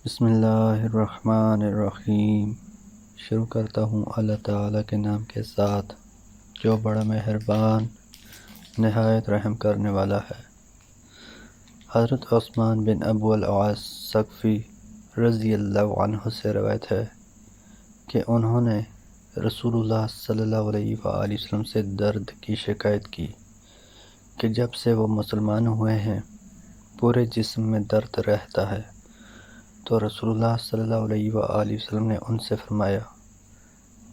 بسم اللہ الرحمن الرحیم۔ شروع کرتا ہوں اللہ تعالیٰ کے نام کے ساتھ جو بڑا مہربان نہایت رحم کرنے والا ہے۔ حضرت عثمان بن ابو العاص ثقفی رضی اللہ عنہ سے روایت ہے کہ انہوں نے رسول اللہ صلی اللہ علیہ وآلہ وسلم سے درد کی شکایت کی کہ جب سے وہ مسلمان ہوئے ہیں پورے جسم میں درد رہتا ہے، تو رسول اللہ صلی اللہ علیہ وآلہ وسلم نے ان سے فرمایا،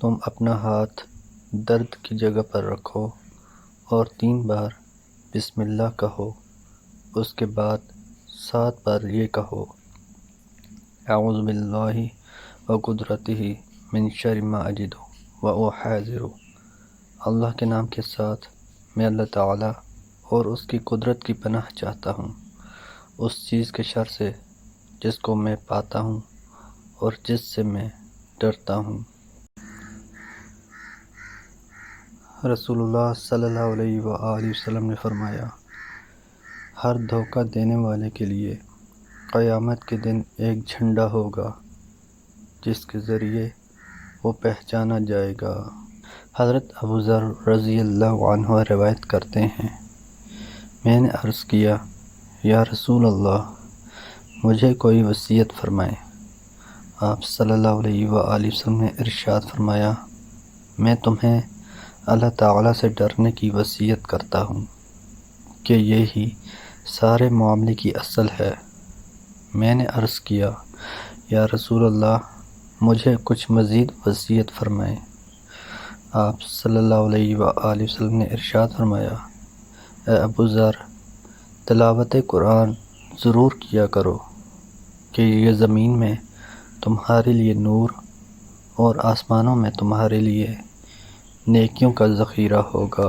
تم اپنا ہاتھ درد کی جگہ پر رکھو اور 3 بار بسم اللہ کہو، اس کے بعد 7 بار یہ کہو، اعوذ باللہ وقدرتہ من شر ما اجد واحاذر۔ اللہ کے نام کے ساتھ میں اللہ تعالیٰ اور اس کی قدرت کی پناہ چاہتا ہوں اس چیز کے شر سے جس کو میں پاتا ہوں اور جس سے میں ڈرتا ہوں۔ رسول اللہ صلی اللہ علیہ وآلہ وسلم نے فرمایا، ہر دھوکہ دینے والے کے لیے قیامت کے دن ایک جھنڈا ہوگا جس کے ذریعے وہ پہچانا جائے گا۔ حضرت ابو ذر رضی اللہ عنہ روایت کرتے ہیں، میں نے عرض کیا، یا رسول اللہ، مجھے کوئی وصیت فرمائیں۔ آپ صلی اللہ علیہ وآلہ وسلم نے ارشاد فرمایا، میں تمہیں اللہ تعالیٰ سے ڈرنے کی وصیت کرتا ہوں کہ یہی سارے معاملے کی اصل ہے۔ میں نے عرض کیا، یا رسول اللہ، مجھے کچھ مزید وصیت فرمائیں۔ آپ صلی اللہ علیہ وآلہ وسلم نے ارشاد فرمایا، اے ابو ذر، تلاوت قرآن ضرور کیا کرو کہ یہ زمین میں تمہارے لیے نور اور آسمانوں میں تمہارے لیے نیکیوں کا ذخیرہ ہوگا۔